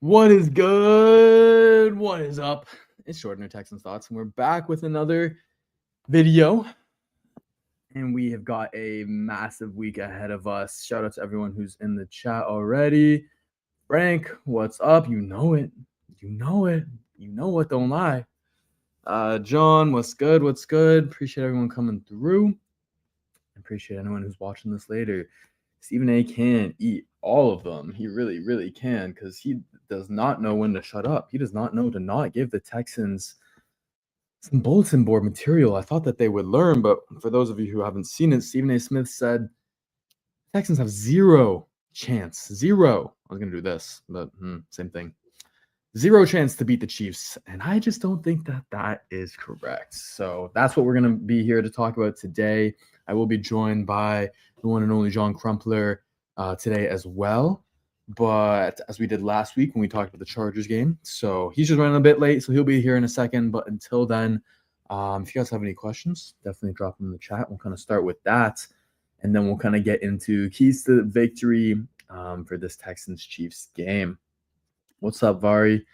What is good? What is up? It's Jordan, Texans Thoughts, and we're back with another video. And we have got a massive week ahead of us. Shout out to everyone who's in the chat already. Frank, what's up? You know it. You know it. You know it. Don't lie. John, what's good? What's good? Appreciate everyone coming through. Appreciate anyone who's watching this later. Stephen A can eat all of them. He really, really can, because he does not know when to shut up. He does not know to not give the Texans some bulletin board material. I thought that they would learn, but for those of you who haven't seen it, Stephen A. Smith said Texans have zero chance. Zero. I was going to do this, but same thing. Zero chance to beat the Chiefs, and I just don't think that that is correct. So that's what we're going to be here to talk about today. I will be joined by the one and only John Crumpler today as well, but as we did last week when we talked about the Chargers game. So he's just running a bit late, so he'll be here in a second. But until then, if you guys have any questions, definitely drop them in the chat. We'll kind of start with that, and then we'll kind of get into keys to victory for this Texans-Chiefs game. What's up, Vari?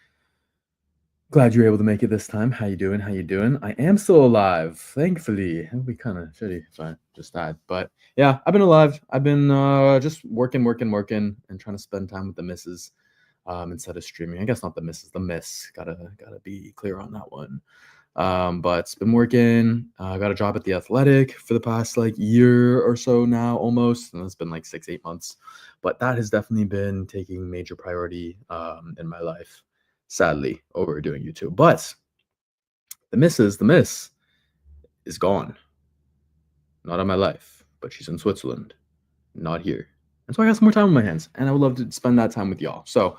Glad you were able to make it this time. How you doing? How you doing? I am still alive, thankfully. It would be kind of shitty if I just died. But yeah, I've been alive. I've been just working, and trying to spend time with the missus instead of streaming. I guess not the missus, the miss. Gotta be clear on that one. But it's been working. I got a job at The Athletic for the past year or so now, almost. And it's been 6-8 months. But that has definitely been taking major priority in my life. Sadly, over doing YouTube. But the miss is gone. Not on my life, but she's in Switzerland, not here. And so I got some more time on my hands, and I would love to spend that time with y'all. So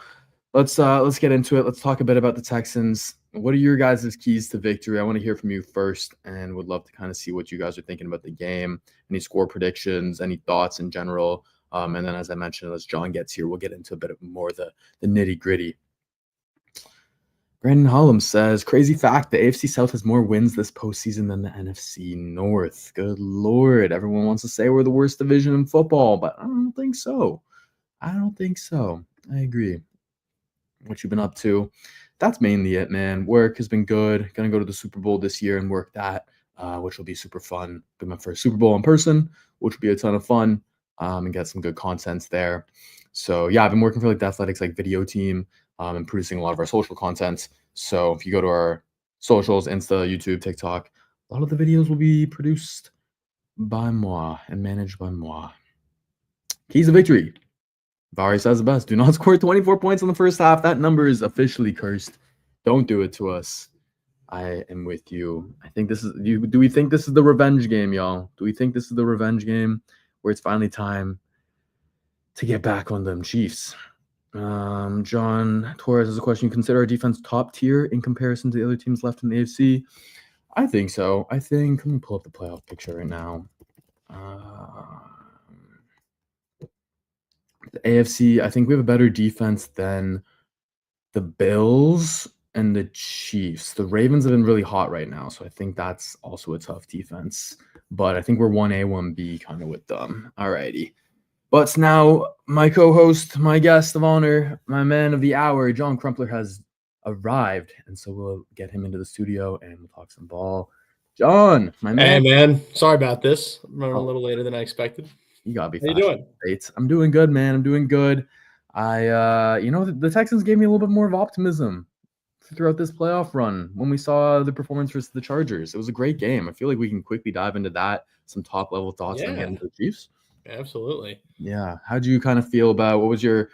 let's get into it. Let's talk a bit about the Texans. What are your guys' keys to victory? I want to hear from you first, and would love to kind of see what you guys are thinking about the game. Any score predictions, any thoughts in general. And then, as I mentioned, as John gets here, we'll get into a bit more of the nitty-gritty. Brandon Hollum says, crazy fact, the AFC South has more wins this postseason than the NFC North. Good Lord. Everyone wants to say we're the worst division in football, but I don't think so. I agree. What you've been up to. That's mainly it, man. Work has been good. Going to go to the Super Bowl this year and work that, which will be super fun. Be my first Super Bowl in person, which will be a ton of fun, and get some good content there. So, yeah, I've been working for the Athletics video team. And producing a lot of our social content. So if you go to our socials, Insta, YouTube, TikTok, a lot of the videos will be produced by moi and managed by moi. Keys to victory. Vari says the best. Do not score 24 points in the first half. That number is officially cursed. Don't do it to us. I am with you. I think this is. Do we think this is the revenge game, y'all? Do we think this is the revenge game where it's finally time to get back on them Chiefs? John Torres has a question. You consider our defense top tier in comparison to the other teams left in the AFC? I think so. Let me pull up the playoff picture right now. The AFC, I think we have a better defense than the Bills and the Chiefs. The Ravens have been really hot right now, so I think that's also a tough defense. But I think we're 1A, 1B kind of with them. Alrighty. But now my co-host, my guest of honor, my man of the hour, John Crumpler, has arrived. And so we'll get him into the studio and we'll talk some ball. John, my man. Hey, man. Sorry about this. I'm running a little later than I expected. You got to be How you doing? Late. I'm doing good, man. I'm doing good. The Texans gave me a little bit more of optimism throughout this playoff run when we saw the performance versus the Chargers. It was a great game. I feel like we can quickly dive into that, some top-level thoughts, and then get into the Chiefs. Absolutely. Yeah. How do you kind of feel about what was your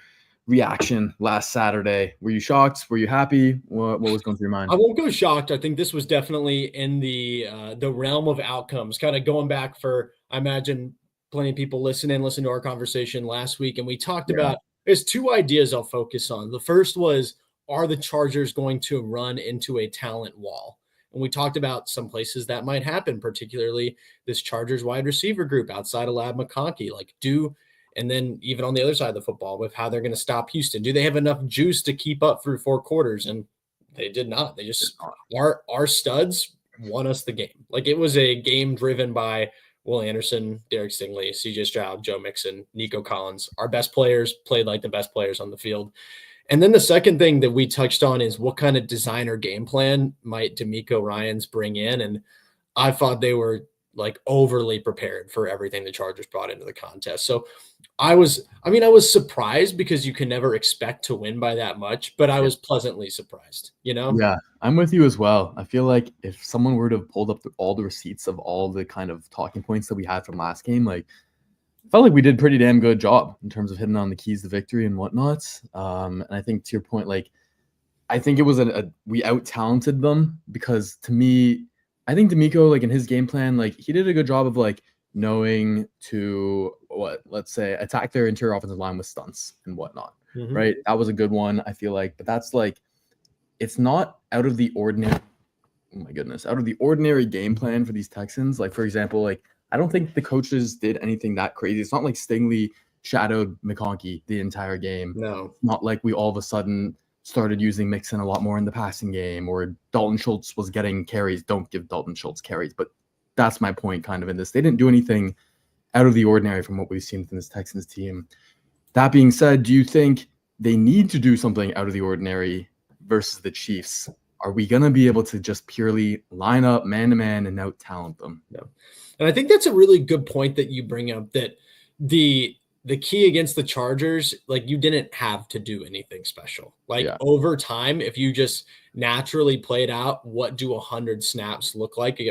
reaction last Saturday? Were you shocked? Were you happy? What was going through your mind? I won't go shocked. I think this was definitely in the realm of outcomes, kind of going back for, I imagine, plenty of people listen to our conversation last week. And we talked about, there's two ideas I'll focus on. The first was, are the Chargers going to run into a talent wall? And we talked about some places that might happen, particularly this Chargers wide receiver group outside of Lab McConkey. And then even on the other side of the football with how they're going to stop Houston. Do they have enough juice to keep up through 4 quarters? And they did not. They just our studs won us the game. It was a game driven by Will Anderson, Derek Stingley, CJ Stroud, Joe Mixon, Nico Collins. Our best players played like the best players on the field. And then the second thing that we touched on is what kind of designer game plan might D'Amico Ryans bring in? And I thought they were like overly prepared for everything the Chargers brought into the contest. So I was surprised because you can never expect to win by that much, but I was pleasantly surprised, you know? Yeah, I'm with you as well. I feel like if someone were to have pulled up all the receipts of all the kind of talking points that we had from last game, like, I felt like we did a pretty damn good job in terms of hitting on the keys to victory and whatnot. And I think to your point, like, I think it was we out-talented them because to me, I think D'Amico, like in his game plan, like he did a good job of like knowing to let's say attack their interior offensive line with stunts and whatnot. Mhm. Right. That was a good one, I feel like, but that's like it's not out of the ordinary. Oh my goodness, out of the ordinary game plan for these Texans. Like, for example, like I don't think the coaches did anything that crazy. It's not like Stingley shadowed McConkey the entire game. No. Not like we all of a sudden started using Mixon a lot more in the passing game, or Dalton Schultz was getting carries. Don't give Dalton Schultz carries, but that's my point kind of in this. They didn't do anything out of the ordinary from what we've seen from this Texans team. That being said, do you think they need to do something out of the ordinary versus the Chiefs? Are we going to be able to just purely line up man-to-man and out-talent them? Yeah. And I think that's a really good point that you bring up, that the key against the Chargers, like you didn't have to do anything special. Like over time, if you just naturally played out, what do 100 snaps look like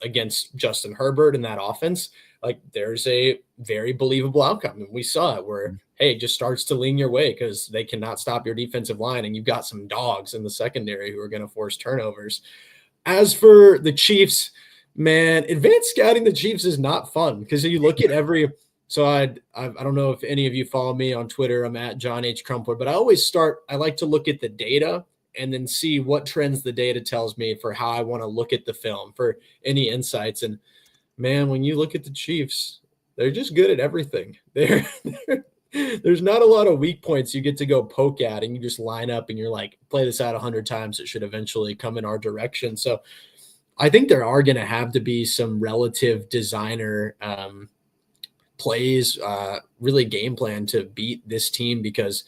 against Justin Herbert and that offense? Like there's a very believable outcome. And we saw it where, hey, it just starts to lean your way because they cannot stop your defensive line. And you've got some dogs in the secondary who are going to force turnovers. As for the Chiefs, man, advanced scouting the Chiefs is not fun because you look at every – so I don't know if any of you follow me on Twitter. I'm at John H. Crumpler, but I like to look at the data and then see what trends the data tells me for how I want to look at the film for any insights. And man, when you look at the Chiefs, they're just good at everything. There's not a lot of weak points you get to go poke at, and you just line up and you're like, play this out 100 times. It should eventually come in our direction. So I think there are going to have to be some relative designer plays, really game plan to beat this team because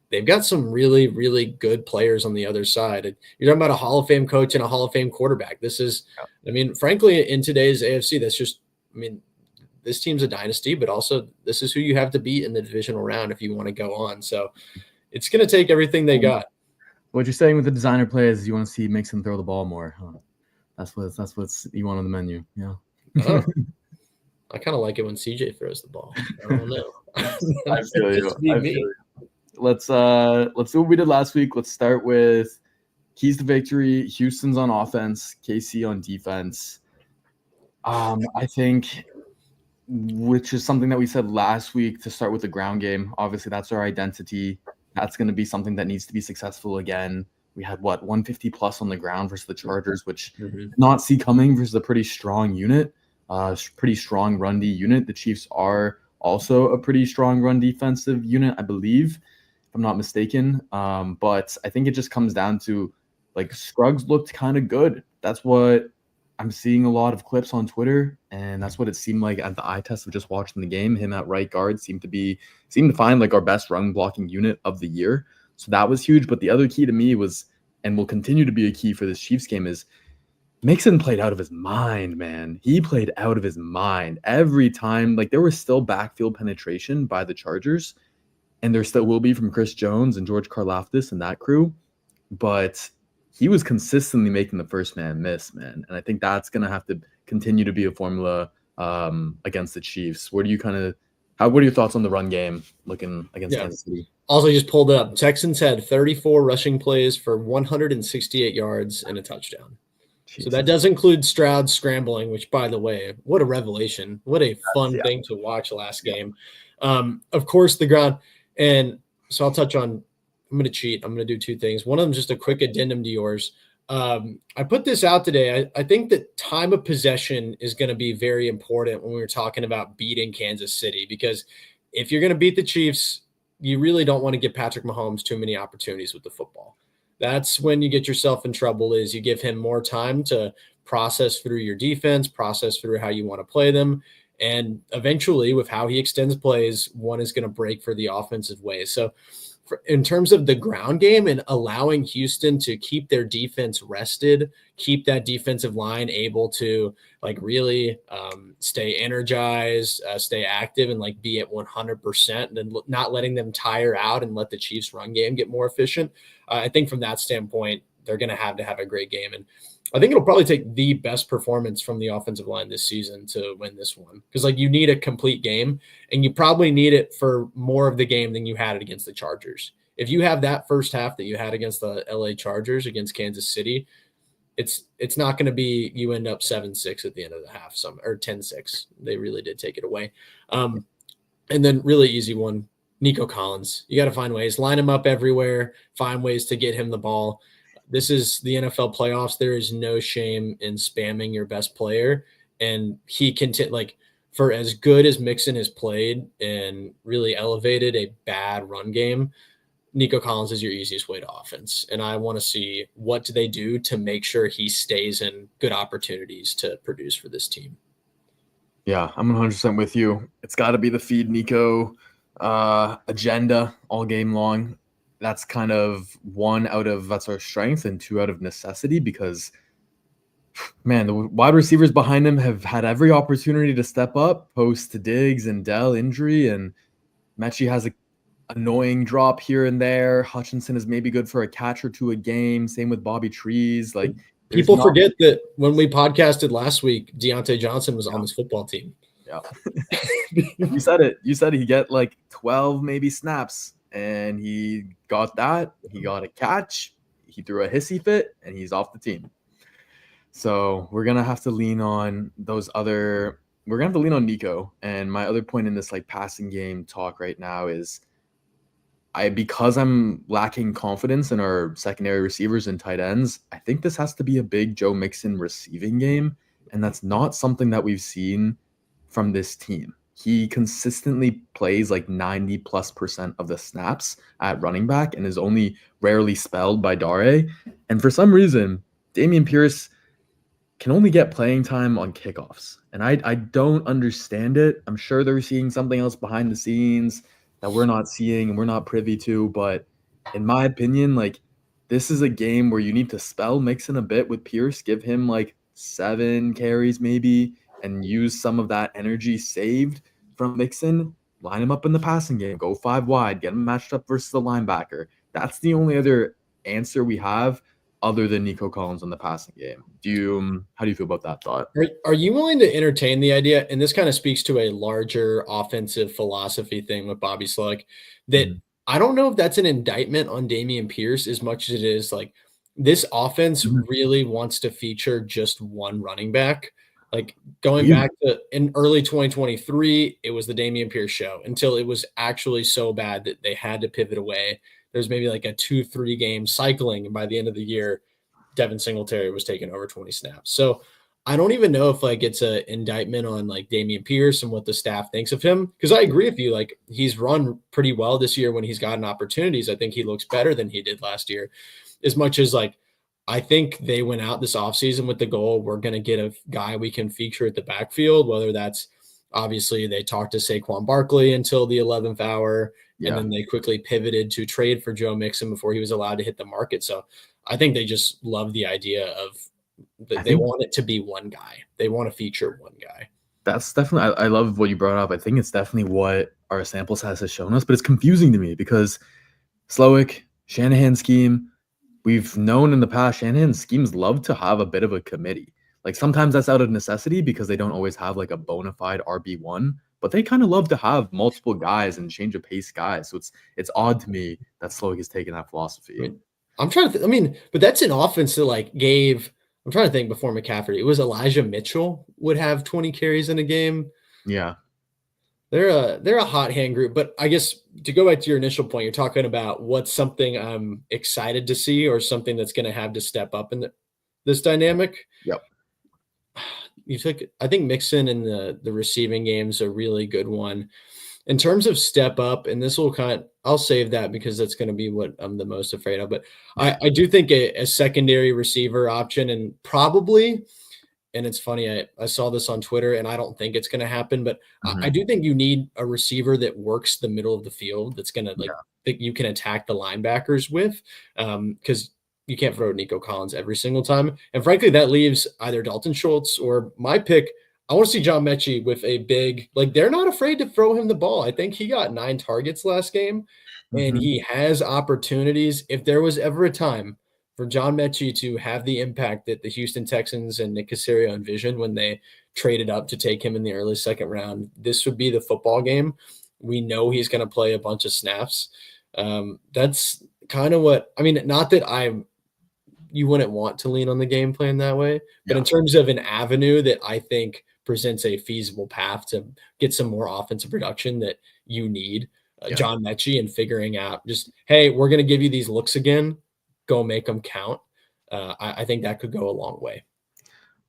they've got some really, really good players on the other side. You're talking about a Hall of Fame coach and a Hall of Fame quarterback. This is, I mean, frankly, in today's AFC, that's just, I mean, this team's a dynasty, but also this is who you have to beat in the divisional round if you want to go on. So it's going to take everything they got. What you're saying with the designer plays is you want to see Mixon throw the ball more. Huh? That's what you want on the menu. Yeah. I kind of like it when CJ throws the ball. I don't know. I feel you. Let's do what we did last week. Let's start with keys to victory. Houston's on offense, KC on defense. I think, which is something that we said last week, to start with the ground game. Obviously, that's our identity. That's going to be something that needs to be successful again. We had 150 plus on the ground versus the Chargers, which did not see coming versus a pretty strong unit. Pretty strong run D unit. The Chiefs are also a pretty strong run defensive unit, I believe, if I'm not mistaken. But I think it just comes down to, like, Scruggs looked kind of good. That's what I'm seeing a lot of clips on Twitter, and that's what it seemed like at the eye test of just watching the game. Him at right guard seemed to find like our best run blocking unit of the year. So that was huge. But the other key to me was, and will continue to be a key for this Chiefs game, is Mixon played out of his mind, man. He played out of his mind every time. Like, there was still backfield penetration by the Chargers, and there still will be from Chris Jones and George Karlaftis and that crew. But he was consistently making the first man miss, man. And I think that's going to have to continue to be a formula against the Chiefs. What are your thoughts on the run game looking against Kansas City? Also, just pulled it up. Texans had 34 rushing plays for 168 yards and a touchdown. Jesus. So that does include Stroud scrambling, which, by the way, what a revelation. What a fun thing to watch last game. Of course, the ground. And so I'll touch on, I'm going to cheat. I'm going to do two things. One of them, just a quick addendum to yours. I put this out today. I think that time of possession is going to be very important when we're talking about beating Kansas City, because if you're going to beat the Chiefs, you really don't want to give Patrick Mahomes too many opportunities with the football. That's when you get yourself in trouble, is you give him more time to process through your defense, process through how you want to play them. And eventually, with how he extends plays, one is going to break for the offensive way. So in terms of the ground game and allowing Houston to keep their defense rested, keep that defensive line able to like really stay energized, stay active, and like be at 100%, and then not letting them tire out and let the Chiefs run game get more efficient. I think from that standpoint, they're going to have a great game. And I think it'll probably take the best performance from the offensive line this season to win this one, because like you need a complete game, and you probably need it for more of the game than you had it against the Chargers. If you have that first half that you had against the LA Chargers against Kansas City, it's not going to be you end up 7-6 at the end of the half, or 10-6. They really did take it away. And then really easy one, Nico Collins. You got to find ways, line him up everywhere, find ways to get him the ball. This is the NFL playoffs. There is no shame in spamming your best player. And he can for as good as Mixon has played and really elevated a bad run game, Nico Collins is your easiest way to offense. And I want to see what do they do to make sure he stays in good opportunities to produce for this team. Yeah, I'm 100% with you. It's got to be the feed Nico agenda all game long. That's kind of that's our strength, and 2 out of necessity, because man, the wide receivers behind him have had every opportunity to step up post to Diggs and Dell injury, and Mechie has a annoying drop here and there. Hutchinson is maybe good for a catch or 2 a game. Same with Bobby Trees. Like, people forget that when we podcasted last week, Deontay Johnson was on this football team. Yeah. You said it. You said he'd get like 12 maybe snaps, and he got that. He got a catch. He threw a hissy fit, and he's off the team. So we're going to have to lean on we're going to have to lean on Nico. And my other point in this like passing game talk right now is because I'm lacking confidence in our secondary receivers and tight ends, I think this has to be a big Joe Mixon receiving game. And that's not something that we've seen from this team. He consistently plays like 90+% of the snaps at running back and is only rarely spelled by Dare. And for some reason, Dameon Pierce can only get playing time on kickoffs. And I don't understand it. I'm sure they're seeing something else behind the scenes that we're not seeing and we're not privy to. But in my opinion, like, this is a game where you need to spell Mixon a bit with Pierce, give him like 7 carries maybe, and use some of that energy saved from Mixon, line him up in the passing game, go 5 wide, get him matched up versus the linebacker. That's the only other answer we have other than Nico Collins in the passing game. How do you feel about that thought? Are you willing to entertain the idea? And this kind of speaks to a larger offensive philosophy thing with Bobby Slowick, that I don't know if that's an indictment on Dameon Pierce as much as it is like this offense really wants to feature just one running back. Like going back to in early 2023, it was the Dameon Pierce show until it was actually so bad that they had to pivot away. There's maybe like a 2-3 game cycling, and by the end of the year, Devin Singletary was taking over 20 snaps. So I don't even know if like it's an indictment on like Dameon Pierce and what the staff thinks of him. Because I agree with you, like he's run pretty well this year when he's gotten opportunities. I think he looks better than he did last year. As much as like I think they went out this offseason with the goal, we're going to get a guy we can feature at the backfield, whether that's obviously they talked to Saquon Barkley until the 11th hour, and then they quickly pivoted to trade for Joe Mixon before he was allowed to hit the market. So I think they just love the idea of they want it to be one guy. They want to feature one guy. That's definitely, I love what you brought up. I think it's definitely what our sample size has shown us, but it's confusing to me because Slowick, Shanahan scheme, we've known in the past, Shanahan schemes love to have a bit of a committee. Like sometimes that's out of necessity because they don't always have like a bona fide RB1, but they kind of love to have multiple guys and change of pace guys. So it's odd to me that Slowick has taken that philosophy. I'm trying to but that's an offense that like I'm trying to think before McCaffrey. It was Elijah Mitchell would have 20 carries in a game. Yeah. They're a hot hand group, but I guess to go back to your initial point, you're talking about what's something I'm excited to see or something that's going to have to step up in this dynamic. Yep. I think Mixon in the receiving game's a really good one. In terms of step up, and this will I'll save that because that's going to be what I'm the most afraid of. But I do think a secondary receiver option, and probably, and it's funny, I saw this on Twitter, and I don't think it's going to happen, but I do think you need a receiver that works the middle of the field, that's going to that you can attack the linebackers with, because you can't throw Nico Collins every single time. And frankly, that leaves either Dalton Schultz or my pick. I want to see John Mechie with a big, like, they're not afraid to throw him the ball. I think he got 9 targets last game, and Mhm. he has opportunities. If there was ever a time for John Mechie to have the impact that the Houston Texans and Nick Caserio envisioned when they traded up to take him in the early second round, this would be the football game. We know he's going to play a bunch of snaps. That's kind of what I mean. Not that you wouldn't want to lean on the game plan that way, but in Yeah. terms of an avenue that I think presents a feasible path to get some more offensive production that you need, Yeah. John Mechie, and figuring out just, hey, we're going to give you these looks again, go make them count. I think that could go a long way.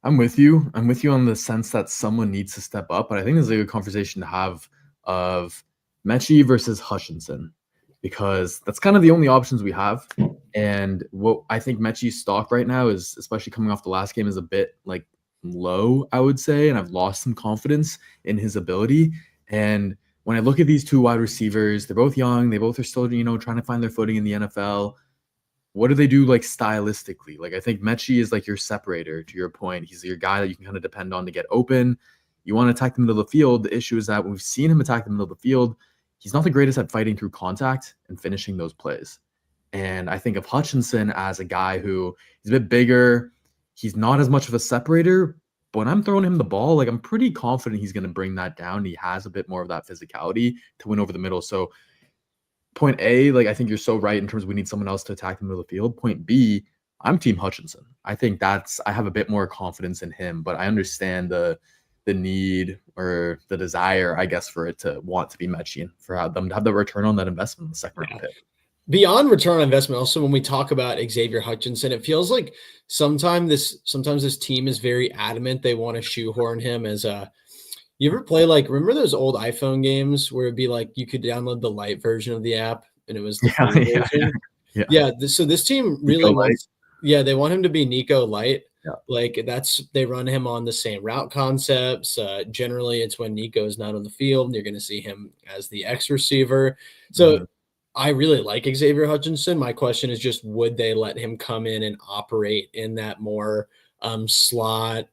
I'm with you. I'm with you on the sense that someone needs to step up, but I think there's a good conversation to have of Mechie versus Hutchinson, because that's kind of the only options we have. And what I think Mechie's stock right now is, especially coming off the last game, is a bit like low, I would say. And I've lost some confidence in his ability. And when I look at these two wide receivers, they're both young. They both are still, trying to find their footing in the NFL. What do they do like stylistically? Like I think Mechie is like your separator, to your point. He's your guy that you can kind of depend on to get open. You want to attack the middle of the field. The issue is that when we've seen him attack the middle of the field, he's not the greatest at fighting through contact and finishing those plays. And I think of Hutchinson as a guy who he's a bit bigger. He's not as much of a separator, but when I'm throwing him the ball, like I'm pretty confident he's going to bring that down. He has a bit more of that physicality to win over the middle. So point A, like I think you're so right in terms of we need someone else to attack the middle of the field. Point B, I'm Team Hutchinson. I think I have a bit more confidence in him, but I understand the need or the desire, I guess, for it to want to be Mechie and for them to have the return on that investment in the second round pick. Beyond return on investment, also when we talk about Xavier Hutchinson, it feels like sometimes this team is very adamant they want to shoehorn him as a. You ever play remember those old iPhone games where it'd be like you could download the light version of the app and it was the free version? Yeah. So this team really wants, they want him to be Nico Light. Yeah. Like they run him on the same route concepts. Generally, it's when Nico is not on the field, you're going to see him as the X receiver. So I really like Xavier Hutchinson. My question is just, would they let him come in and operate in that more slot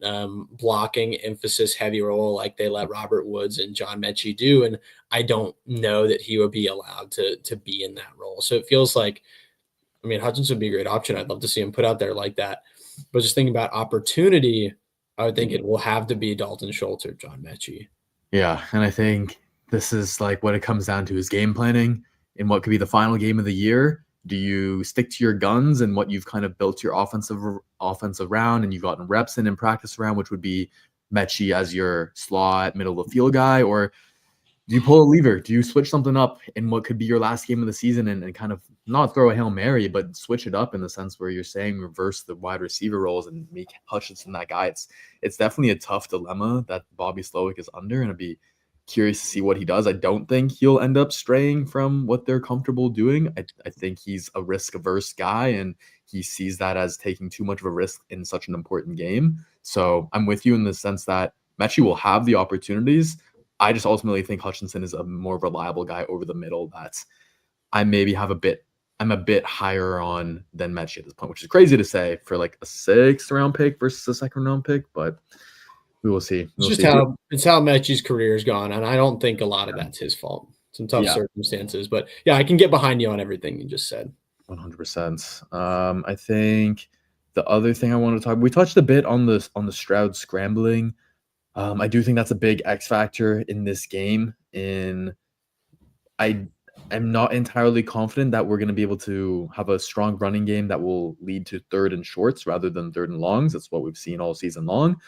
blocking emphasis heavy role like they let Robert Woods and John Mechie do? And I don't know that he would be allowed to be in that role. So it feels like, I mean, Hutchinson would be a great option. I'd love to see him put out there like that. But just thinking about opportunity, I would think it will have to be Dalton Schultz or John Mechie. Yeah, and I think this is like what it comes down to is game planning in what could be the final game of the year. Do you stick to your guns and what you've kind of built your offensive round and you've gotten reps in practice around, which would be Mechie as your slot middle of the field guy, or do you pull a lever? Do you switch something up in what could be your last game of the season and kind of not throw a Hail Mary, but switch it up in the sense where you're saying reverse the wide receiver roles and make Hutchinson that guy? It's definitely a tough dilemma that Bobby Slowick is under, and I'd be curious to see what he does. I don't think he'll end up straying from what they're comfortable doing. I think he's a risk-averse guy, and he sees that as taking too much of a risk in such an important game. So I'm with you in the sense that Mechie will have the opportunities. I just ultimately think Hutchinson is a more reliable guy over the middle that I'm a bit higher on than Mechie at this point, which is crazy to say for like a 6th round pick versus a 2nd round pick, but we will see. It's how Mechie's career has gone, and I don't think a lot of that's his fault. Some tough circumstances, but yeah, I can get behind you on everything you just said. 100%. I think the other thing I want to talk, we touched a bit on the Stroud scrambling. I do think that's a big X factor in this game. I am not entirely confident that we're going to be able to have a strong running game that will lead to 3rd and shorts rather than 3rd and longs. That's what we've seen all season long.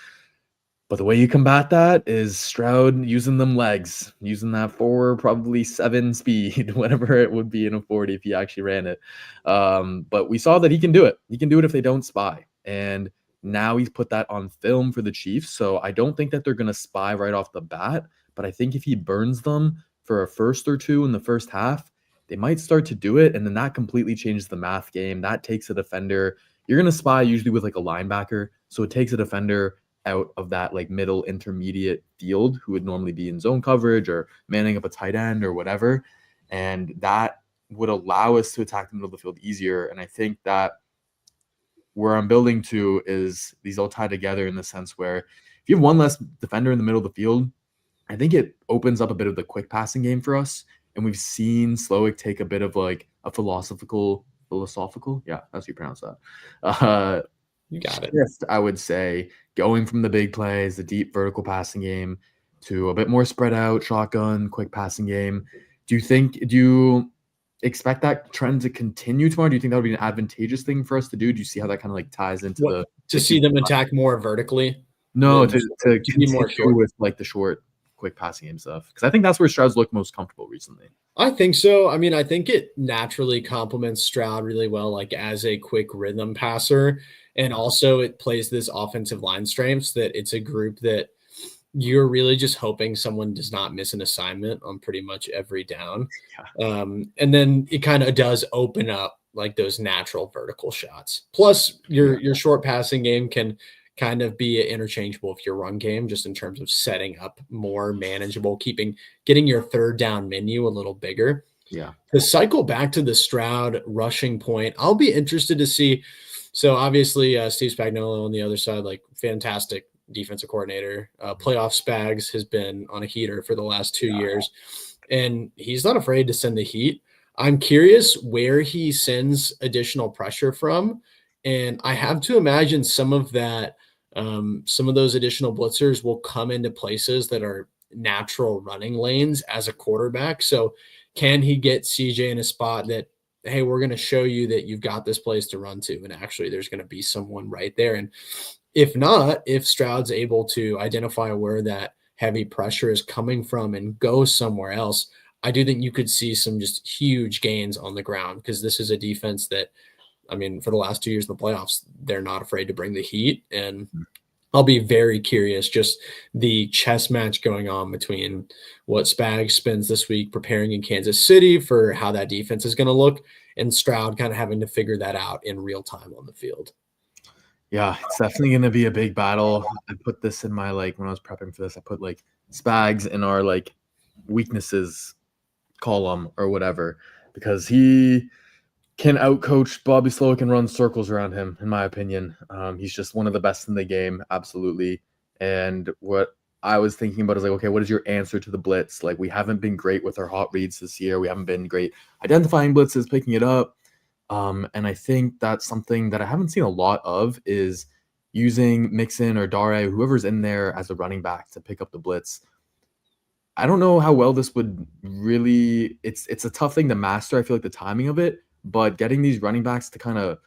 But the way you combat that is Stroud using them legs, using that 4, probably 7 speed, whatever it would be in a 40 if he actually ran it. But we saw that he can do it. He can do it if they don't spy. And now he's put that on film for the Chiefs. So I don't think that they're going to spy right off the bat. But I think if he burns them for a first or two in the first half, they might start to do it. And then that completely changes the math game. That takes a defender. You're going to spy usually with like a linebacker. So it takes a defender out of that like middle intermediate field who would normally be in zone coverage or manning up a tight end or whatever. And that would allow us to attack the middle of the field easier. And I think that where I'm building to is these all tie together in the sense where if you have one less defender in the middle of the field, I think it opens up a bit of the quick passing game for us. And we've seen Slowick take a bit of like a philosophical, yeah, that's how you pronounce that. You got it. Shift, I would say, going from the big plays, the deep vertical passing game, to a bit more spread out, shotgun, quick passing game. Do you expect that trend to continue tomorrow? Do you think that would be an advantageous thing for us to do? Do you see how that kind of like ties into to see them attack more vertically? No, to be more short with like the short, quick passing game stuff. Because I think that's where Stroud's looked most comfortable recently. I think so. I mean, I think it naturally complements Stroud really well, like as a quick rhythm passer. And also it plays this offensive line strengths that it's a group that you're really just hoping someone does not miss an assignment on pretty much every down. Yeah. And then it kind of does open up like those natural vertical shots. Plus your short passing game can kind of be interchangeable with your run game, just in terms of setting up more manageable, getting your third down menu a little bigger. Yeah. To cycle back to the Stroud rushing point, I'll be interested to see. So obviously Steve Spagnuolo on the other side, like fantastic defensive coordinator. Playoff Spags has been on a heater for the last 2 years, and he's not afraid to send the heat. I'm curious where he sends additional pressure from. And I have to imagine some of those additional blitzers will come into places that are natural running lanes as a quarterback. So can he get CJ in a spot that, hey, we're going to show you that you've got this place to run to, and actually there's going to be someone right there. And if not, if Stroud's able to identify where that heavy pressure is coming from and go somewhere else, I do think you could see some just huge gains on the ground, because this is a defense that, I mean, for the last 2 years in the playoffs, they're not afraid to bring the heat. And I'll be very curious, just the chess match going on between what Spags spends this week preparing in Kansas City for how that defense is going to look, and Stroud kind of having to figure that out in real time on the field. Yeah, it's definitely going to be a big battle. I put this in my, like, when I was prepping for this, I put like Spags in our like weaknesses column or whatever, because he can outcoach Bobby Slowick and run circles around him, in my opinion. He's just one of the best in the game, absolutely. And what I was thinking about is like, okay, what is your answer to the blitz? Like, we haven't been great with our hot reads this year. We haven't been great identifying blitzes, picking it up. And I think that's something that I haven't seen a lot of, is using Mixon or Dare, whoever's in there as a running back, to pick up the blitz. I don't know how well this would really, it's a tough thing to master. I feel like the timing of it, but getting these running backs to kind of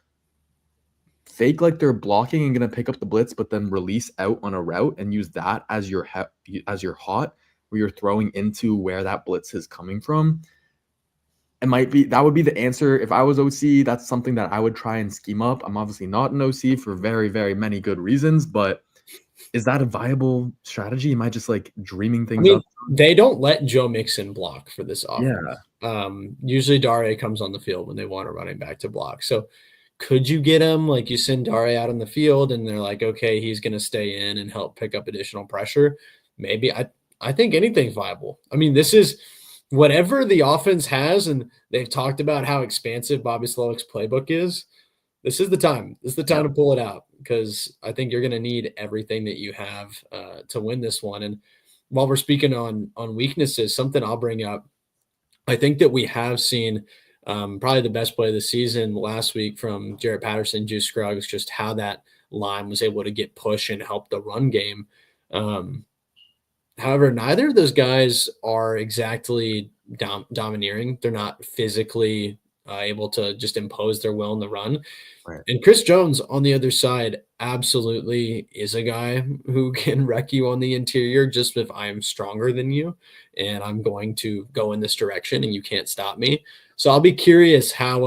fake like they're blocking and going to pick up the blitz, but then release out on a route and use that as your hot, where you're throwing into where that blitz is coming from. That would be the answer. If I was OC, that's something that I would try and scheme up. I'm obviously not an OC for very, very many good reasons, but is that a viable strategy? Am I just like dreaming things up? They don't let Joe Mixon block for this offense. Yeah. Usually Dare comes on the field when they want a running back to block. So could you get him? Like, you send Dare out on the field and they're like, okay, he's going to stay in and help pick up additional pressure. Maybe. I think anything's viable. I mean, this is whatever the offense has, and they've talked about how expansive Bobby Slowick's playbook is. This is the time. This is the time to pull it out, because I think you're going to need everything that you have to win this one. And while we're speaking on weaknesses, something I'll bring up, I think that we have seen probably the best play of the season last week from Jarrett Patterson, Juice Scruggs, just how that line was able to get push and help the run game. However, neither of those guys are exactly domineering. They're not physically able to just impose their will in the run. Right. And Chris Jones on the other side absolutely is a guy who can wreck you on the interior, just if I'm stronger than you and I'm going to go in this direction and you can't stop me. So I'll be curious how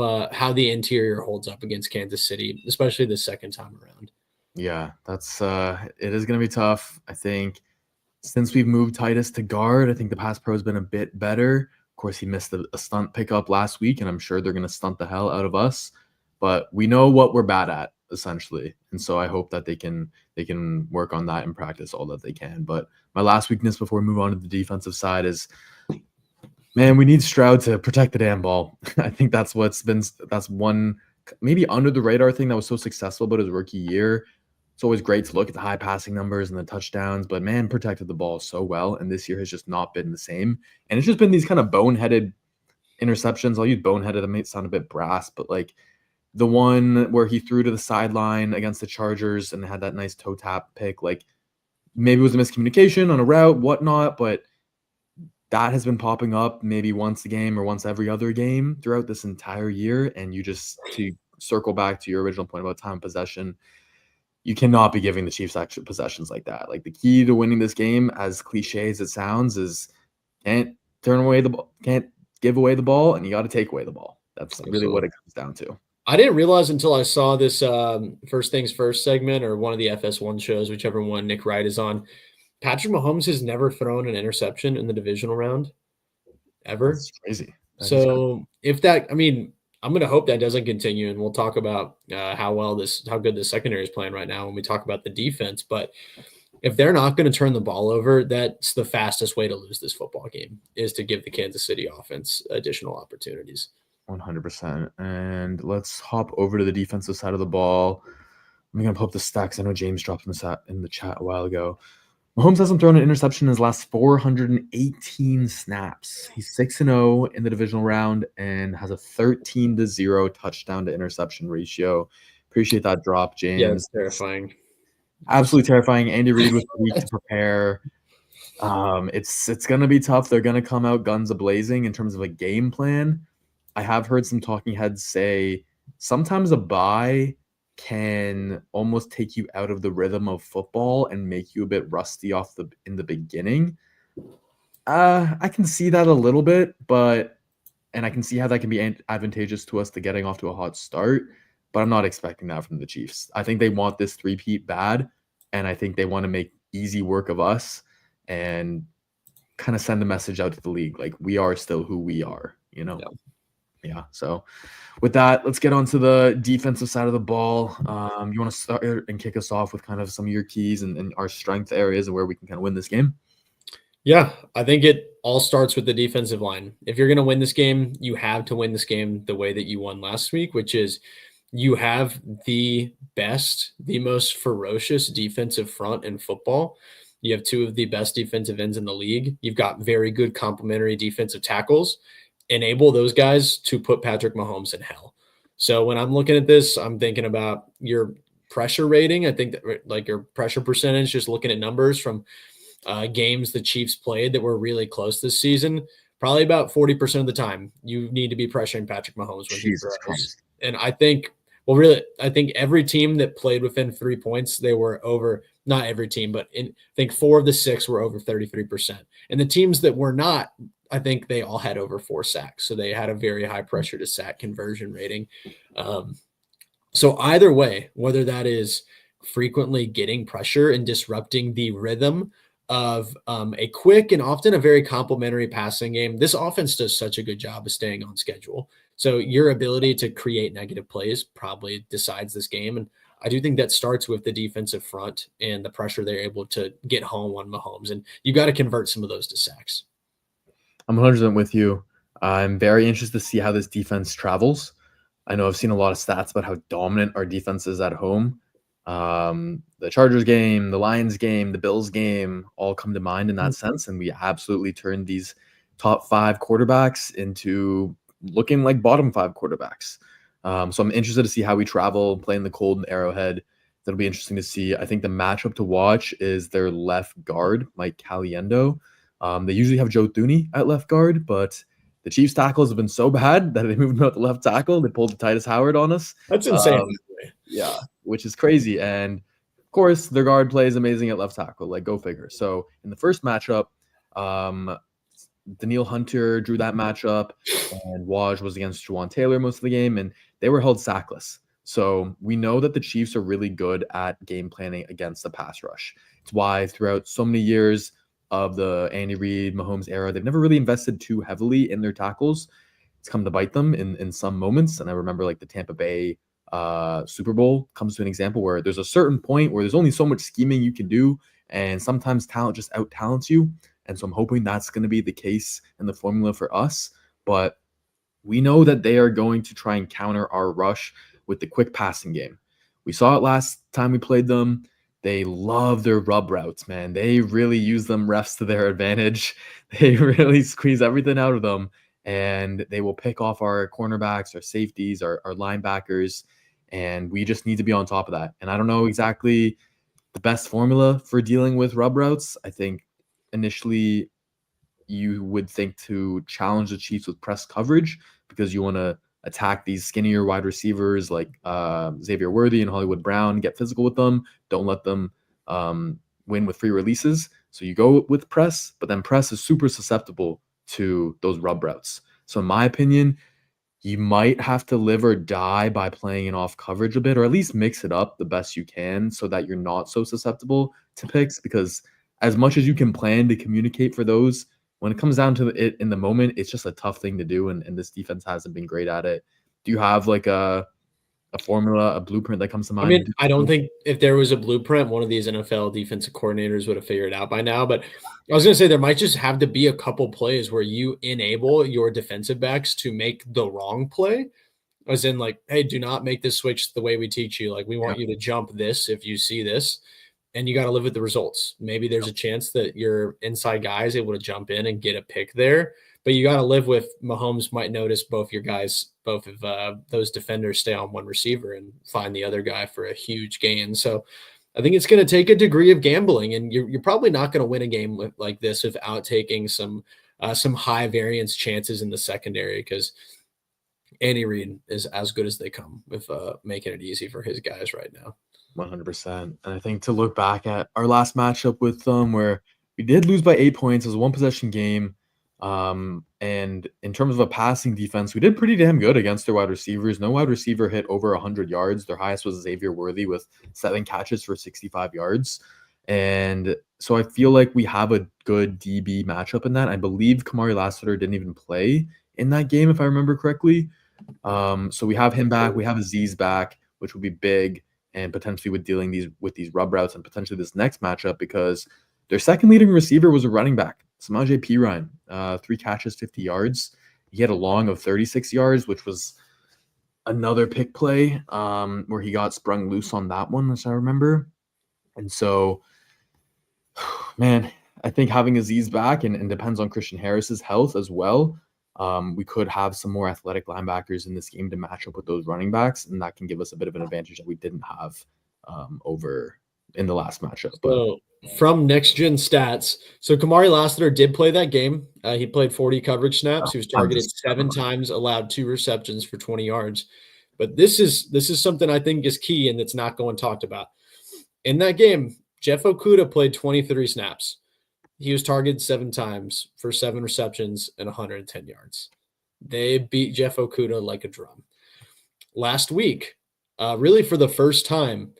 the interior holds up against Kansas City, especially the second time around. Yeah, that's it is going to be tough. I think since we've moved Titus to guard, I think the pass pro has been a bit better. Of course, he missed a stunt pickup last week, and I'm sure they're going to stunt the hell out of us. But we know what we're bad at, essentially. And so I hope that they can work on that in practice all that they can. But my last weakness before we move on to the defensive side is Man, we need Stroud to protect the damn ball. I think that's one maybe under the radar thing that was so successful about his rookie year. It's always great to look at the high passing numbers and the touchdowns, but man, protected the ball so well. And this year has just not been the same. And it's just been these kind of boneheaded interceptions. I'll use boneheaded. It may sound a bit brass, but like the one where he threw to the sideline against the Chargers and had that nice toe tap pick, like maybe it was a miscommunication on a route, whatnot, but that has been popping up maybe once a game or once every other game throughout this entire year. And you just, to circle back to your original point about time of possession, you cannot be giving the Chiefs extra possessions like that. Like the key to winning this game, as cliche as it sounds, is can't can't give away the ball, and you got to take away the ball. That's really what it comes down to. I didn't realize until I saw this First Things First segment or one of the FS1 shows, whichever one Nick Wright is on. Patrick Mahomes has never thrown an interception in the divisional round ever. That's crazy. So if that, I mean, I'm going to hope that doesn't continue, and we'll talk about how good the secondary is playing right now when we talk about the defense. But if they're not going to turn the ball over, that's the fastest way to lose this football game, is to give the Kansas City offense additional opportunities. 100%. And let's hop over to the defensive side of the ball. I'm going to pull up the stacks. I know James dropped in the chat a while ago. Mahomes hasn't thrown an interception in his last 418 snaps. He's 6-0 in the divisional round and has a 13-0 touchdown to interception ratio. Appreciate that drop, James. Yeah, it's terrifying. Absolutely terrifying. Andy Reid was a week to prepare. It's going to be tough. They're going to come out guns a-blazing in terms of a game plan. I have heard some talking heads say sometimes a bye can almost take you out of the rhythm of football and make you a bit rusty in the beginning. I can see that a little bit, and I can see how that can be advantageous to us to getting off to a hot start, but I'm not expecting that from the Chiefs. I think they want this three-peat bad, and I think they want to make easy work of us and kind of send a message out to the league, like we are still who we are, you know? Yeah. So with that, let's get on to the defensive side of the ball. You want to start and kick us off with kind of some of your keys and our strength areas and where we can kind of win this game? Yeah, I think it all starts with the defensive line. If you're going to win this game, you have to win this game the way that you won last week, which is you have the best, the most ferocious defensive front in football. You have two of the best defensive ends in the league. You've got very good complementary defensive tackles. Enable those guys to put Patrick Mahomes in hell. So when I'm looking at this, I'm thinking about your pressure rating. I think that like your pressure percentage, just looking at numbers from games the Chiefs played that were really close this season, probably about 40% of the time you need to be pressuring Patrick Mahomes when he throws. And I think, I think every team that played within 3 points, they were over, not every team, but I think 4 of the 6 were over 33%. And the teams that were not, I think they all had over 4 sacks. So they had a very high pressure to sack conversion rating. So either way, whether that is frequently getting pressure and disrupting the rhythm of a quick and often a very complimentary passing game, this offense does such a good job of staying on schedule. So your ability to create negative plays probably decides this game. And I do think that starts with the defensive front and the pressure they're able to get home on Mahomes. And you got to convert some of those to sacks. I'm 100% with you. I'm very interested to see how this defense travels. I know I've seen a lot of stats about how dominant our defense is at home. The Chargers game, the Lions game, the Bills game all come to mind in that sense. And we absolutely turned these top 5 quarterbacks into looking like bottom 5 quarterbacks. So I'm interested to see how we travel, playing the cold and Arrowhead. That'll be interesting to see. I think the matchup to watch is their left guard, Mike Caliendo. They usually have Joe Thuney at left guard, but the Chiefs tackles have been so bad that they moved him out the left tackle. They pulled the Titus Howard on us. That's insane. Yeah, which is crazy. And of course, their guard plays amazing at left tackle. Like, go figure. So in the first matchup, Daniil Hunter drew that matchup, and Waj was against Juwan Taylor most of the game, and they were held sackless. So we know that the Chiefs are really good at game planning against the pass rush. It's why throughout so many years of the Andy Reid, Mahomes era, they've never really invested too heavily in their tackles. It's come to bite them in some moments. And I remember like the Tampa Bay Super Bowl comes to an example where there's a certain point where there's only so much scheming you can do, and sometimes talent just out-talents you. And so I'm hoping that's going to be the case in the formula for us. But we know that they are going to try and counter our rush with the quick passing game. We saw it last time we played them. They love their rub routes, man. They really use them refs to their advantage. They really squeeze everything out of them, and they will pick off our cornerbacks, our safeties, our linebackers, and we just need to be on top of that. And I don't know exactly the best formula for dealing with rub routes. I think initially you would think to challenge the Chiefs with press coverage because you want to attack these skinnier wide receivers like Xavier Worthy and Hollywood Brown, get physical with them. Don't let them win with free releases. So you go with press, but then press is super susceptible to those rub routes. So in my opinion, you might have to live or die by playing it off coverage a bit, or at least mix it up the best you can so that you're not so susceptible to picks. Because as much as you can plan to communicate for those, when it comes down to it in the moment, it's just a tough thing to do. And this defense hasn't been great at it. Do you have like a formula, a blueprint that comes to mind? I mean, I don't think if there was a blueprint, one of these NFL defensive coordinators would have figured it out by now. But I was going to say there might just have to be a couple plays where you enable your defensive backs to make the wrong play. As in, like, hey, do not make this switch the way we teach you. Like, we want you to jump this if you see this, and you got to live with the results. Maybe there's a chance that your inside guy is able to jump in and get a pick there, but you got to live with Mahomes might notice both of those defenders stay on one receiver and find the other guy for a huge gain. So I think it's going to take a degree of gambling, and you're probably not going to win a game like this without taking some high variance chances in the secondary, because Andy Reid is as good as they come with making it easy for his guys right now. 100%. And I think to look back at our last matchup with them where we did lose by 8 points, it was a one possession game. And in terms of a passing defense, we did pretty damn good against their wide receivers. No wide receiver hit over 100 yards. Their highest was Xavier Worthy with 7 catches for 65 yards. And so I feel like we have a good DB matchup in that. I believe Kamari Lassiter didn't even play in that game, if I remember correctly. So we have him back. We have Aziz back, which would be big, and potentially with dealing with these rub routes and potentially this next matchup, because their second leading receiver was a running back, Samaje Perine, 3 catches, 50 yards. He had a long of 36 yards, which was another pick play where he got sprung loose on that one, as I remember. And so, man, I think having Aziz back and depends on Christian Harris's health as well. We could have some more athletic linebackers in this game to match up with those running backs, and that can give us a bit of an advantage that we didn't have over in the last matchup. So from Next Gen Stats, so Kamari Lassiter did play that game. He played 40 coverage snaps. He was targeted 7 times, allowed 2 receptions for 20 yards. But this is something I think is key, and it's not going talked about. In that game, Jeff Okudah played 23 snaps. He was targeted 7 times for 7 receptions and 110 yards. They beat Jeff Okudah like a drum. Last week, really for the first time,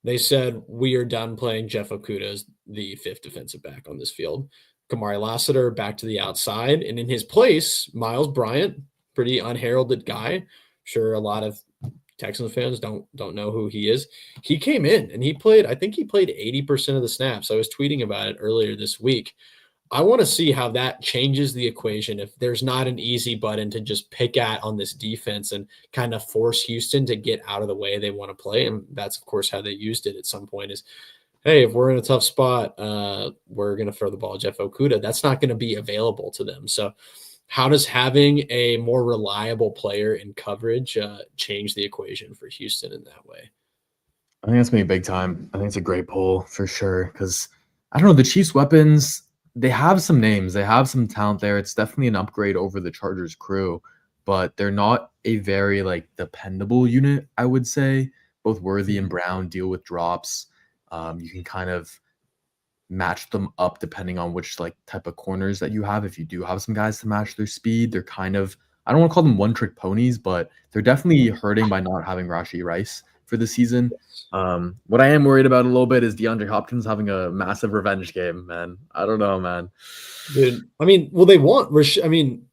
they said, we are done playing Jeff Okudah as the 5th defensive back on this field. Kamari Lassiter back to the outside, and in his place, Miles Bryant, pretty unheralded guy. Sure, a lot of Texans fans don't know who he is. He came in and he played 80% of the snaps. I was tweeting about it earlier this week. I want to see how that changes the equation if there's not an easy button to just pick at on this defense and kind of force Houston to get out of the way they want to play. And that's, of course, how they used it at some point is, hey, if we're in a tough spot, we're going to throw the ball at Jeff Okudah. That's not going to be available to them. So how does having a more reliable player in coverage change the equation for Houston in that way? I think that's going to be big time. I think it's a great poll for sure because, I don't know, the Chiefs' weapons, they have some names. They have some talent there. It's definitely an upgrade over the Chargers crew, but they're not a very, dependable unit, I would say. Both Worthy and Brown deal with drops. You can kind of match them up depending on which type of corners that you have. If you do have some guys to match their speed, they're kind of, I don't want to call them one-trick ponies, but they're definitely hurting by not having Rashee Rice for the season. What I am worried about a little bit is DeAndre Hopkins having a massive revenge game, man. I don't know, man. Dude, I mean, well,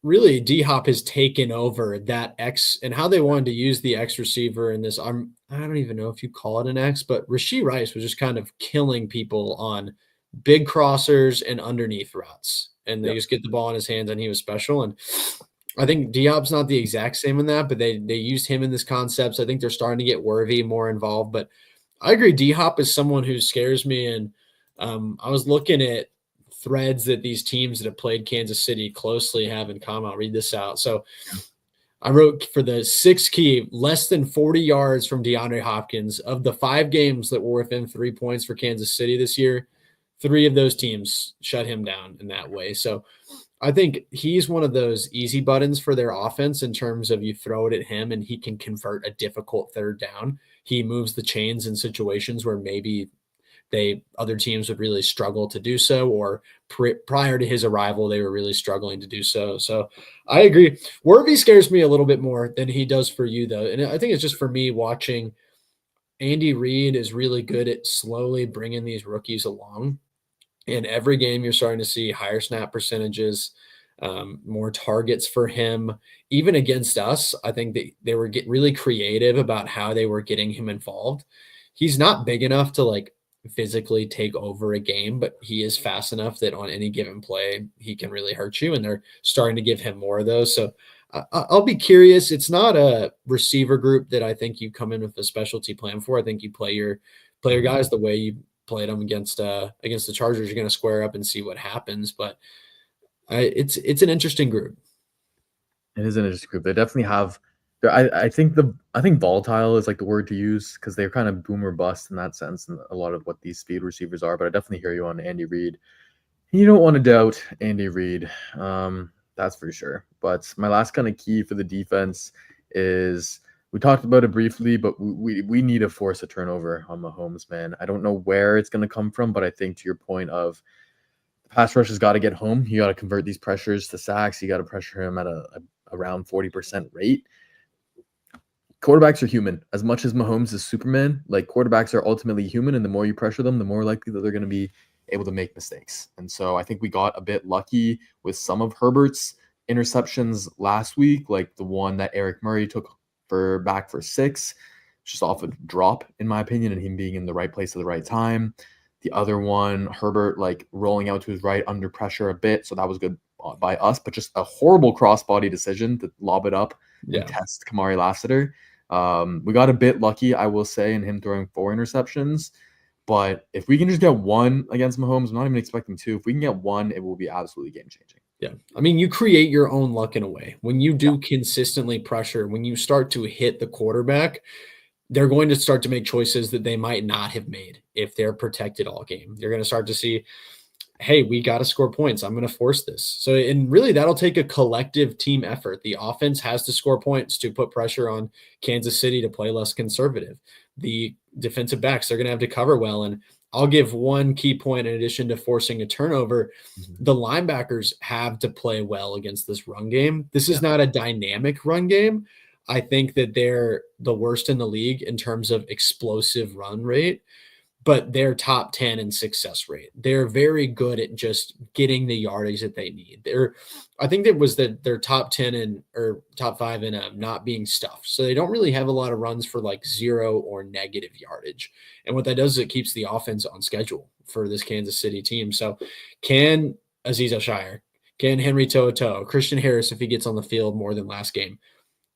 really, D-Hop has taken over that X and how they wanted to use the X receiver in this. I don't even know if you call it an X, but Rashee Rice was just kind of killing people on big crossers and underneath routes. And they Yep. just get the ball in his hands, and he was special. And I think Diop's not the exact same in that, but they used him in this concept. So I think they're starting to get Worthy more involved. But I agree, D-Hop is someone who scares me. And I was looking at threads that these teams that have played Kansas City closely have in common. I'll read this out. So I wrote for the 6 key, less than 40 yards from DeAndre Hopkins. Of the 5 games that were within 3 points for Kansas City this year, 3 of those teams shut him down in that way. So I think he's one of those easy buttons for their offense in terms of you throw it at him and he can convert a difficult third down. He moves the chains in situations where maybe other teams would really struggle to do so, or prior to his arrival, they were really struggling to do so. So I agree. Worthy scares me a little bit more than he does for you, though. And I think it's just for me watching Andy Reid is really good at slowly bringing these rookies along. In every game, you're starting to see higher snap percentages, more targets for him. Even against us, I think they were getting really creative about how they were getting him involved. He's not big enough to like physically take over a game, but he is fast enough that on any given play, he can really hurt you. And they're starting to give him more of those. So I'll be curious. It's not a receiver group that I think you come in with a specialty plan for. I think you play your guys the way you played them against the Chargers. You're going to square up and see what happens. But it's an interesting group. It is an interesting group. They definitely have. I think volatile is like the word to use because they're kind of boom or bust in that sense, and a lot of what these speed receivers are. But I definitely hear you on Andy Reid. You don't want to doubt Andy Reid, that's for sure. But my last kind of key for the defense is we talked about it briefly, but we need to force a turnover on Mahomes, man. I don't know where it's going to come from, but I think to your point of the pass rush has got to get home. You got to convert these pressures to sacks. You got to pressure him at around 40% rate. Quarterbacks are human. As much as Mahomes is Superman, like quarterbacks are ultimately human, and the more you pressure them, the more likely that they're going to be able to make mistakes. And so I think we got a bit lucky with some of Herbert's interceptions last week, like the one that Eric Murray took back for 6, just off a drop, in my opinion, and him being in the right place at the right time. The other one, Herbert like rolling out to his right under pressure a bit, so that was good by us, but just a horrible crossbody decision to lob it up and test Kamari Lassiter. We got a bit lucky, I will say, in him throwing 4 interceptions. But if we can just get 1 against Mahomes, I'm not even expecting 2. If we can get 1, it will be absolutely game-changing. Yeah. I mean, you create your own luck in a way. When you do consistently pressure, when you start to hit the quarterback, they're going to start to make choices that they might not have made if they're protected all game. You're going to start to see, hey, we got to score points. I'm going to force this. So, and really that'll take a collective team effort. The offense has to score points to put pressure on Kansas City to play less conservative. The defensive backs, they're going to have to cover well. And I'll give one key point in addition to forcing a turnover. The linebackers have to play well against this run game. This is not a dynamic run game. I think that they're the worst in the league in terms of explosive run rate, but they're top 10 in success rate. They're very good at just getting the yardage that they need. I think it was that they're top 10 or top 5 in not being stuffed. So they don't really have a lot of runs for like 0 or negative yardage. And what that does is it keeps the offense on schedule for this Kansas City team. So can Azeez Al-Shaair, can Henry To'oTo'o, Christian Harris, if he gets on the field more than last game,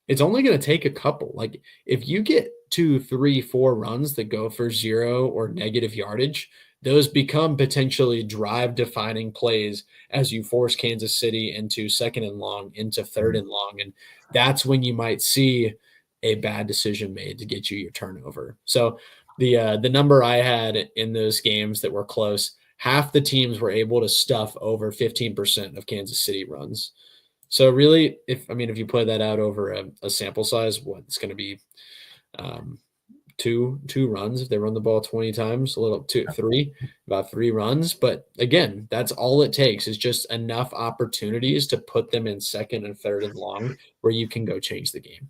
it's only going to take a couple. Like if you get 2, 3, 4 runs that go for 0 or negative yardage, those become potentially drive defining plays as you force Kansas City into 2nd and long, into 3rd and long. And that's when you might see a bad decision made to get you your turnover. So the number I had in those games that were close, half the teams were able to stuff over 15% of Kansas City runs. So really, if you play that out over a sample size, it's going to be two runs if they run the ball 20 times, about 3 runs. But again, that's all it takes is just enough opportunities to put them in 2nd and 3rd and long where you can go change the game.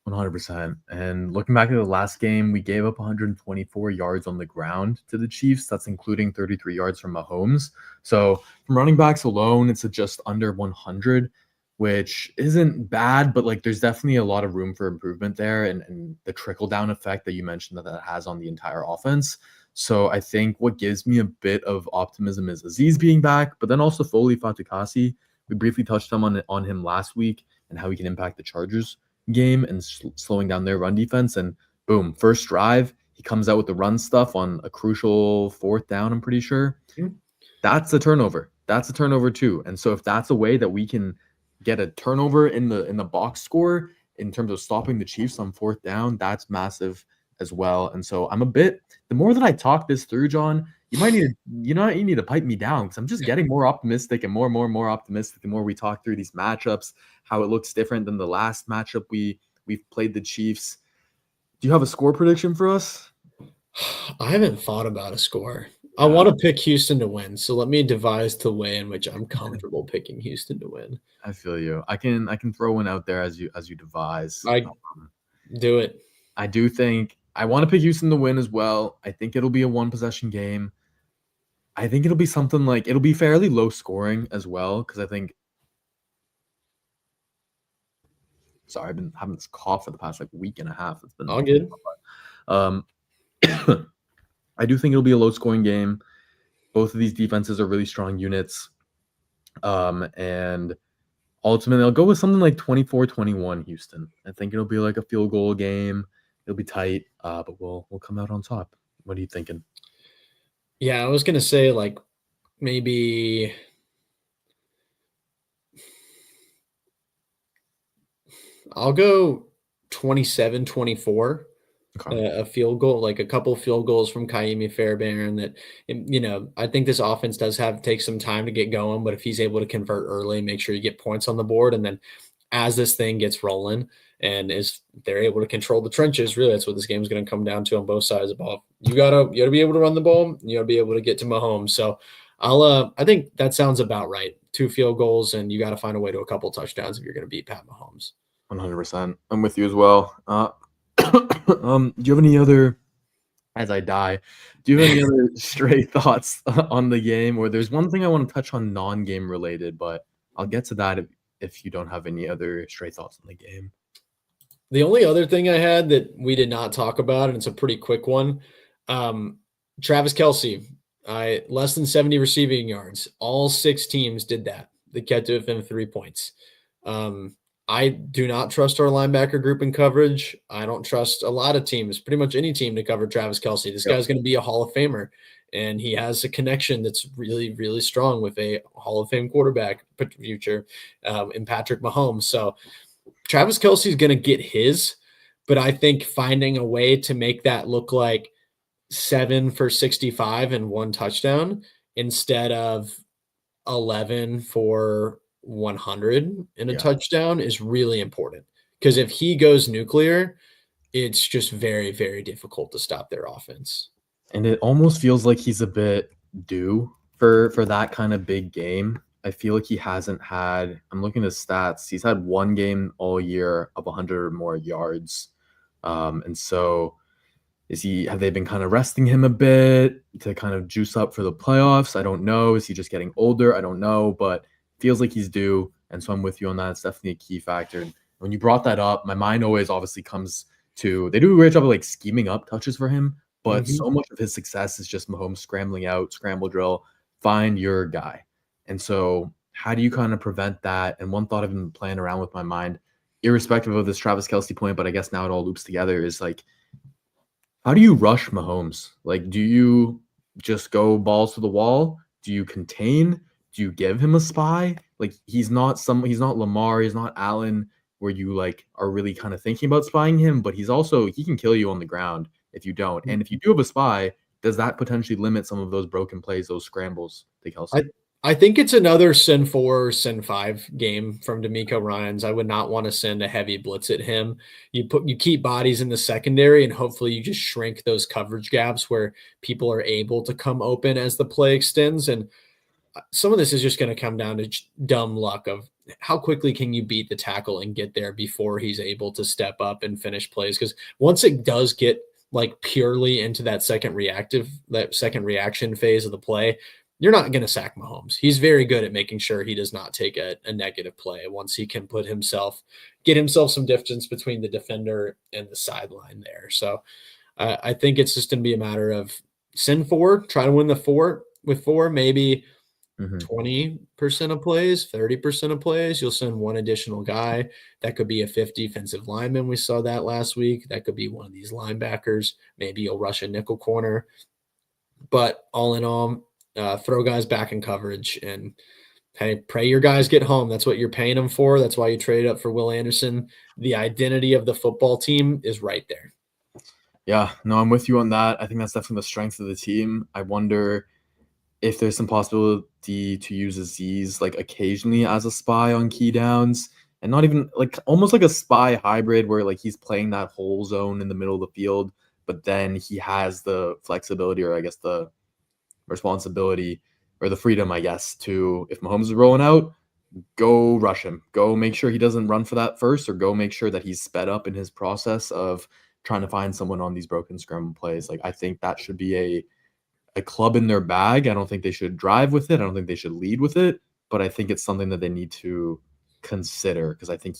100%. And looking back at the last game, we gave up 124 yards on the ground to the Chiefs. That's including 33 yards from Mahomes. So from running backs alone, it's just under 100, which isn't bad, but like there's definitely a lot of room for improvement there, and the trickle down effect that you mentioned that has on the entire offense. So I think what gives me a bit of optimism is Aziz being back, but then also Foley Fatukasi. We briefly touched on him last week and how he can impact the Chargers game and slowing down their run defense. And boom, first drive, he comes out with the run stuff on a crucial fourth down, I'm pretty sure. Mhm. That's a turnover. That's a turnover too. And so if that's a way that we can get a turnover in the box score in terms of stopping the Chiefs on fourth down, that's massive as well. And so the more that I talk this through, John, you need to pipe me down because I'm just getting more optimistic and more optimistic the more we talk through these matchups, how it looks different than the last matchup we've played the Chiefs. Do you have a score prediction for us? I haven't thought about a score. I Yeah. want to pick Houston to win, so let me devise the way in which I'm comfortable picking Houston to win. I feel you. I can throw one out there as you devise. I do it. I do think I want to pick Houston to win as well. I think it'll be a one possession game. I think it'll be something like it'll be fairly low scoring as well because I think. Sorry, I've been having this cough for the past like week and a half. It's been All good. I do think it'll be a low scoring game. Both of these defenses are really strong units. And ultimately, I'll go with something like 24-21 Houston. I think it'll be like a field goal game. It'll be tight, but we'll come out on top. What are you thinking? Yeah, I was gonna say like maybe I'll go 27-24. Okay. A field goal, like a couple field goals from Kaimi Fairbairn that, I think this offense does take some time to get going, but if he's able to convert early, make sure you get points on the board. And then as this thing gets rolling and as they're able to control the trenches, really, that's what this game is going to come down to on both sides of the ball. You gotta be able to run the ball. You gotta be able to get to Mahomes. So I think that sounds about right. 2 field goals, and you got to find a way to a couple touchdowns if you're going to beat Pat Mahomes. 100%. I'm with you as well. Do you have any other, as I die, do you have any other stray thoughts on the game? Or there's one thing I want to touch on non-game related, but I'll get to that if you don't have any other stray thoughts on the game. The only other thing I had that we did not talk about, and it's a pretty quick one, Travis Kelce, less than 70 receiving yards. All 6 teams did that. They kept it within 3 points. I do not trust our linebacker group in coverage. I don't trust a lot of teams, pretty much any team, to cover Travis Kelce. This guy's going to be a Hall of Famer, and he has a connection that's really, really strong with a Hall of Fame quarterback future in Patrick Mahomes. So Travis Kelce is going to get his, but I think finding a way to make that look like 7 for 65 and 1 touchdown instead of 11 for 100 in a touchdown is really important, because if he goes nuclear, it's just very, very difficult to stop their offense. And it almost feels like he's a bit due for that kind of big game. I feel like he hasn't had, I'm looking at his stats, he's had 1 game all year of 100 or more yards. And so have they been kind of resting him a bit to kind of juice up for the playoffs? I don't know. Is he just getting older? I don't know, but feels like he's due. And so I'm with you on that. It's definitely a key factor. And when you brought that up, my mind always obviously comes to, they do a great job of like scheming up touches for him, but so much of his success is just Mahomes scrambling out, scramble drill, find your guy. And so how do you kind of prevent that? And one thought I've been playing around with my mind, irrespective of this Travis Kelce point, but I guess now it all loops together, is like, how do you rush Mahomes? Like, do you just go balls to the wall? Do you contain? Do you give him a spy? Like, he's not Lamar, he's not Allen, where you like are really kind of thinking about spying him, but he can kill you on the ground if you don't. And if you do have a spy, does that potentially limit some of those broken plays, those scrambles to Kelce? I think it's another send 4, send 5 game from DeMeco Ryans. I would not want to send a heavy blitz at him. You keep bodies in the secondary, and hopefully you just shrink those coverage gaps where people are able to come open as the play extends. And some of this is just going to come down to dumb luck of how quickly can you beat the tackle and get there before he's able to step up and finish plays. Because once it does get like purely into that second reaction phase of the play, you're not going to sack Mahomes. He's very good at making sure he does not take a negative play once he can get himself some distance between the defender and the sideline there. So I think it's just going to be a matter of send 4, try to win the 4 with 4, maybe Mhm. 20% of plays, 30% of plays, you'll send one additional guy. That could be a fifth defensive lineman. We saw that last week. That could be one of these linebackers. Maybe you'll rush a nickel corner. But all in all, throw guys back in coverage and hey, pray your guys get home. That's what you're paying them for. That's why you traded up for Will Anderson. The identity of the football team is right there. Yeah, no, I'm with you on that. I think that's definitely the strength of the team. I wonder if there's some possibility to use Aziz like occasionally as a spy on key downs and not even like almost like a spy hybrid where like he's playing that whole zone in the middle of the field, but then he has the flexibility or I guess the responsibility or the freedom, I guess, to if Mahomes is rolling out, go rush him. Go make sure he doesn't run for that first, or go make sure that he's sped up in his process of trying to find someone on these broken scramble plays. Like I think that should be a club in their bag. I don't think they should drive with it. I don't think they should lead with it, but I think it's something that they need to consider because I think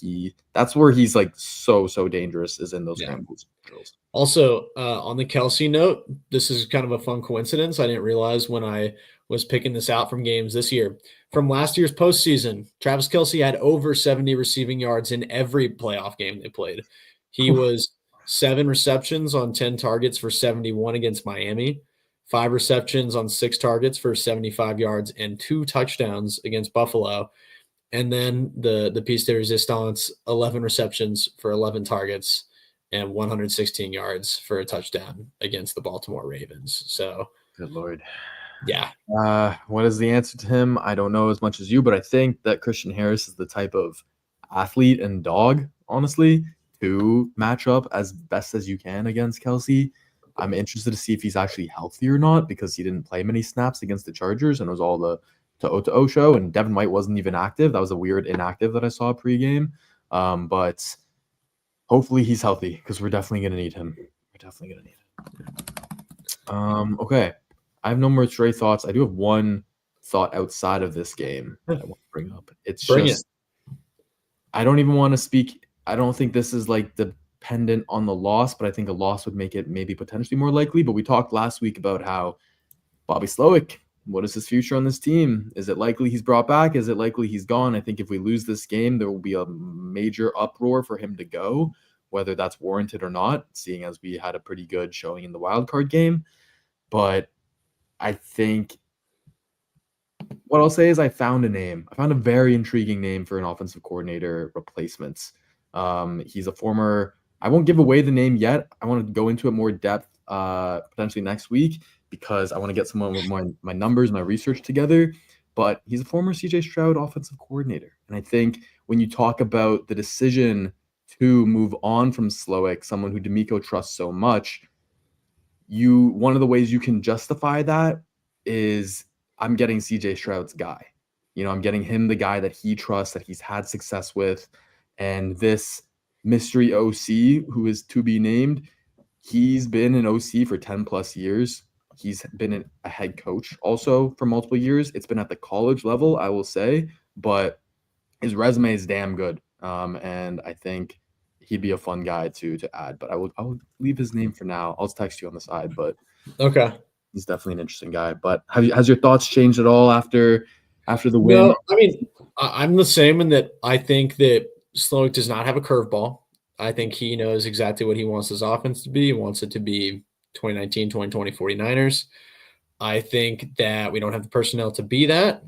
that's where he's like so dangerous is in those scrambles drills. Also, on the Kelsey note, this is kind of a fun coincidence. I didn't realize when I was picking this out from games this year. From last year's postseason, Travis Kelsey had over 70 receiving yards in every playoff game they played. He was 7 receptions on 10 targets for 71 against Miami, 5 receptions on 6 targets for 75 yards, and 2 touchdowns against Buffalo. And then the piece de resistance, 11 receptions for 11 targets and 116 yards for a touchdown against the Baltimore Ravens. So, good Lord. Yeah. What is the answer to him? I don't know as much as you, but I think that Christian Harris is the type of athlete and dog, honestly, to match up as best as you can against Kelsey. I'm interested to see if he's actually healthy or not because he didn't play many snaps against the Chargers and it was all the to-O show, and Devin White wasn't even active. That was a weird inactive that I saw pregame. But hopefully he's healthy because we're definitely going to need him. Okay. I have no more stray thoughts. I do have one thought outside of this game that I want to bring up. I don't even want to speak. I don't think this is like dependent on the loss, but I think a loss would make it maybe potentially more likely. But we talked last week about how Bobby Slowick, what is his future on this team? Is it likely he's brought back? Is it likely he's gone? I think if we lose this game, there will be a major uproar for him to go, whether that's warranted or not, seeing as we had a pretty good showing in the wild card game. But I think what I'll say is I found a name. I found a very intriguing name for an offensive coordinator replacement. He's a former, I won't give away the name yet. I want to go into it more depth potentially next week because I want to get someone with my numbers, my research together. But he's a former CJ Stroud offensive coordinator. And I think when you talk about the decision to move on from Slowick, someone who D'Amico trusts so much, one of the ways you can justify that is I'm getting CJ Stroud's guy. I'm getting him the guy that he trusts, that he's had success with. And this mystery OC who is to be named, he's been an OC for 10 plus years. He's been a head coach also for multiple years. It's been at the college level, I will say, but his resume is damn good. And I think he'd be a fun guy to add, but I would leave his name for now. I'll text you on the side, but okay, he's definitely an interesting guy. But has your thoughts changed at all after the win? No, I mean, I'm the same in that I think that Slowick does not have a curveball. I think he knows exactly what he wants his offense to be. He wants it to be 2019, 2020 49ers. I think that we don't have the personnel to be that.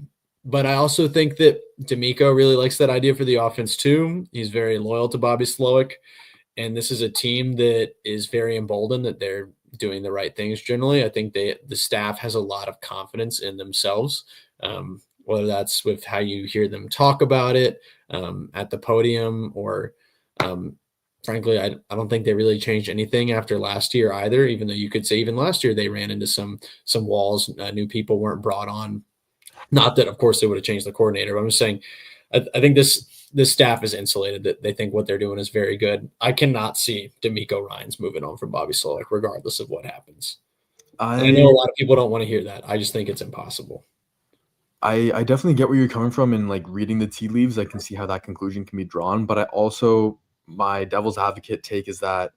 But I also think that D'Amico really likes that idea for the offense too. He's very loyal to Bobby Slowick. And this is a team that is very emboldened that they're doing the right things generally. I think the staff has a lot of confidence in themselves, whether that's with how you hear them talk about it at the podium or frankly, I don't think they really changed anything after last year either, even though you could say even last year they ran into some walls. New people weren't brought on. Not that, of course, they would have changed the coordinator, but I'm just saying I think this staff is insulated, that they think what they're doing is very good. I cannot see D'Amico Ryans moving on from Bobby Slowick, regardless of what happens. I know a lot of people don't want to hear that. I just think it's impossible. I definitely get where you're coming from, and like reading the tea leaves, I can see how that conclusion can be drawn. But I also, my devil's advocate take is that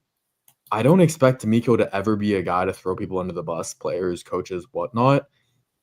I don't expect D'Amico to ever be a guy to throw people under the bus, players, coaches, whatnot.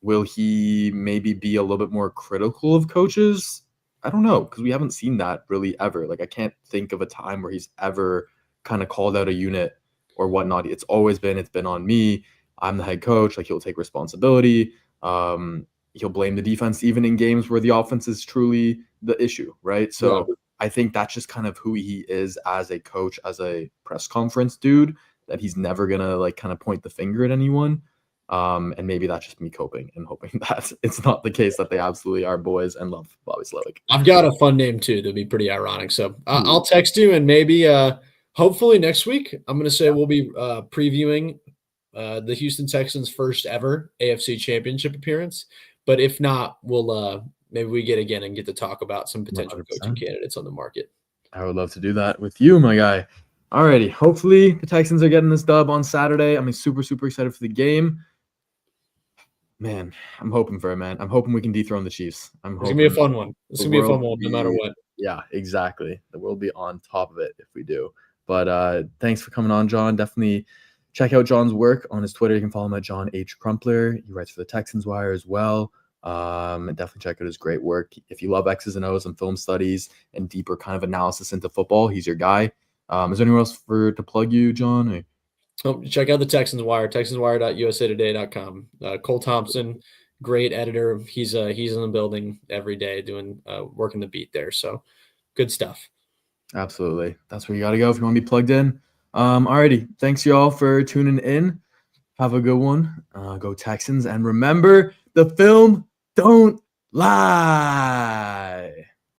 Will he maybe be a little bit more critical of coaches? I don't know, because we haven't seen that really ever. Like, I can't think of a time where he's ever kind of called out a unit or whatnot. It's been on me. I'm the head coach. Like, he'll take responsibility. He'll blame the defense even in games where the offense is truly the issue, right? So I think that's just kind of who he is as a coach, as a press conference dude, that he's never gonna like kind of point the finger at anyone. And maybe that's just me coping and hoping that it's not the case, that they absolutely are boys and love Bobby Slowick. I've got a fun name too that'd be pretty ironic. So I'll text you, and maybe hopefully next week I'm going to say we'll be previewing the Houston Texans' first ever AFC Championship appearance. But if not, we'll maybe we get again and get to talk about some potential 100%. coaching candidates on the market. I would love to do that with you, my guy. Alrighty. Hopefully the Texans are getting this dub on Saturday. I'm super, super excited for the game. Man, I'm hoping for it, man. I'm hoping we can dethrone the Chiefs. It's going to be a fun one. It's going to be a fun one no matter what. Yeah, exactly. The world will be on top of it if we do. But thanks for coming on, John. Definitely check out John's work on his Twitter. You can follow him at John H. Crumpler. He writes for the Texans Wire as well. Definitely check out his great work. If you love X's and O's and film studies and deeper kind of analysis into football, he's your guy. Is there anywhere else to plug you, John? Or? Oh, check out the Texans Wire, texanswire.usatoday.com. Cole Thompson, great editor. He's in the building every day doing working the beat there. So good stuff. Absolutely. That's where you got to go if you want to be plugged in. Alrighty. Thanks, y'all, for tuning in. Have a good one. Go Texans. And remember, the film don't lie.